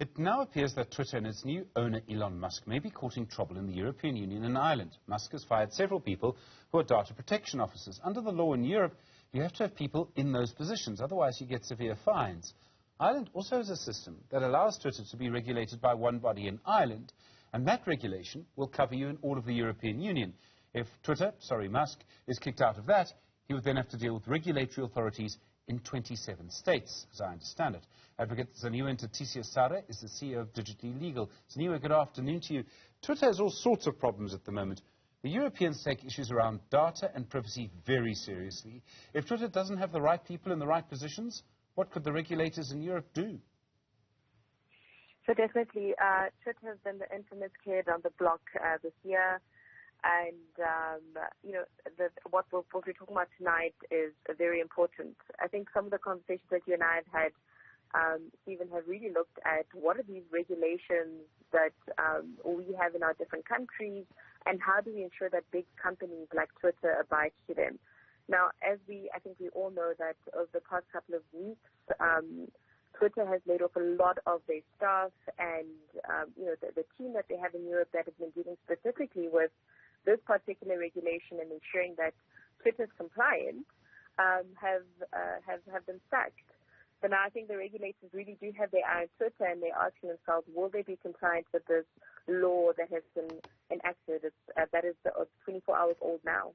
It now appears that Twitter and its new owner, Elon Musk, may be courting trouble in the European Union and Ireland. Musk has fired several people who are data protection officers. Under the law in Europe, you have to have people in those positions, otherwise you get severe fines. Ireland also has a system that allows Twitter to be regulated by one body in Ireland, and that regulation will cover you in all of the European Union. If Musk, is kicked out of that, he would then have to deal with regulatory authorities in 27 states, as I understand it. Advocate Zanyiwe Nthatisi is the CEO of Digitally Legal. Zanyiwe, good afternoon to you. Twitter has all sorts of problems at the moment. The Europeans take issues around data and privacy very seriously. If Twitter doesn't have the right people in the right positions, what could the regulators in Europe do? So definitely, Twitter has been the infamous kid on the block this year. And, what we're talking about tonight is very important. I think some of the conversations that you and I have had, Stephen, have really looked at what are these regulations that we have in our different countries, and how do we ensure that big companies like Twitter abide to them. Now, I think we all know that over the past couple of weeks, Twitter has laid off a lot of their staff, and, the team that they have in Europe that has been dealing specifically with this particular regulation and ensuring that Twitter is compliant have been sacked. So now I think the regulators really do have their eye on Twitter, and they're asking themselves, will they be compliant with this law that has been enacted? That is 24 hours old now.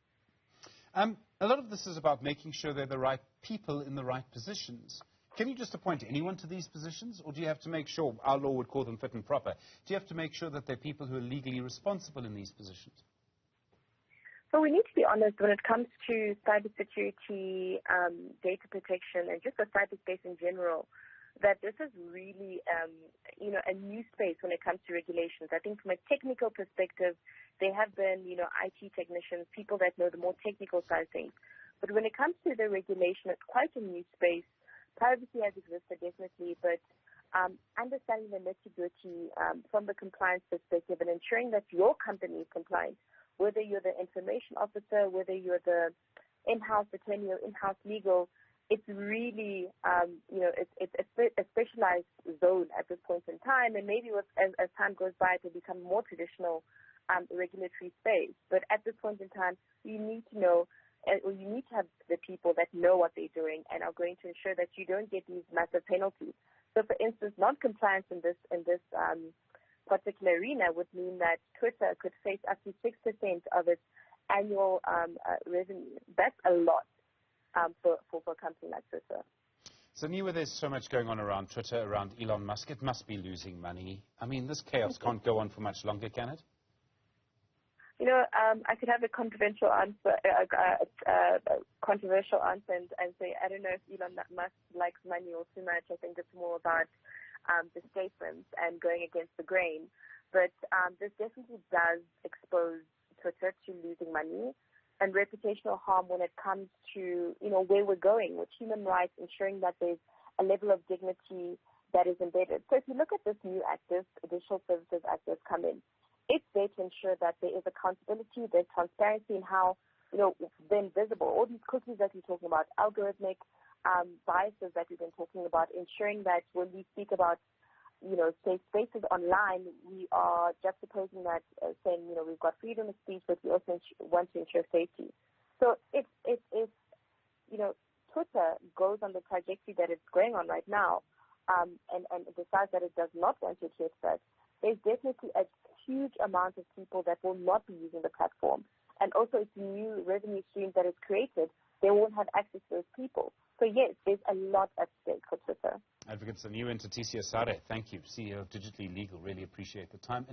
A lot of this is about making sure they're the right people in the right positions. Can you just appoint anyone to these positions, or do you have to make sure, our law would call them fit and proper, do you have to make sure that they're people who are legally responsible in these positions? So we need to be honest when it comes to cybersecurity, data protection, and just the cyberspace in general, that this is really, a new space when it comes to regulations. I think from a technical perspective, there have been, IT technicians, people that know the more technical side of things. But when it comes to the regulation, it's quite a new space. Privacy has existed, definitely, but understanding the nitty-gritty from the compliance perspective and ensuring that your company is compliant, whether you're the information officer, whether you're the in-house attorney or in-house legal, it's really, it's a specialized zone at this point in time. And maybe as time goes by, it will become more traditional regulatory space. But at this point in time, you need to know, or you need to have the people that know what they're doing and are going to ensure that you don't get these massive penalties. So, for instance, non-compliance in this particular arena would mean that Twitter could face up to 6% of its annual revenue. That's a lot for a company like Twitter. So, Zanyiwe, there's so much going on around Twitter, around Elon Musk. It must be losing money. I mean, this chaos can't go on for much longer, can it? I could have a controversial answer, and say I don't know if Elon Musk likes money all too much. I think it's more about the statements and going against the grain. But this definitely does expose Twitter to losing money and reputational harm when it comes to, where we're going with human rights, ensuring that there's a level of dignity that is embedded. So if you look at this new act, this Digital Services Act that's come in, it's there to ensure that there is accountability, there's transparency in how, they're invisible. All these cookies that we're talking about, algorithmic biases that we've been talking about, ensuring that when we speak about, safe spaces online, we are juxtaposing that, saying, we've got freedom of speech, but we also want to ensure safety. So if Twitter goes on the trajectory that it's going on right now, and decides that it does not want to adhere to that, there's definitely a huge amount of people that will not be using the platform. And also, it's new revenue streams that is created. They won't have access to those people. So, yes, there's a lot at stake for Twitter. Advocate Zanyiwe Nthatisi, thank you. CEO of Digitally Legal. Really appreciate the time.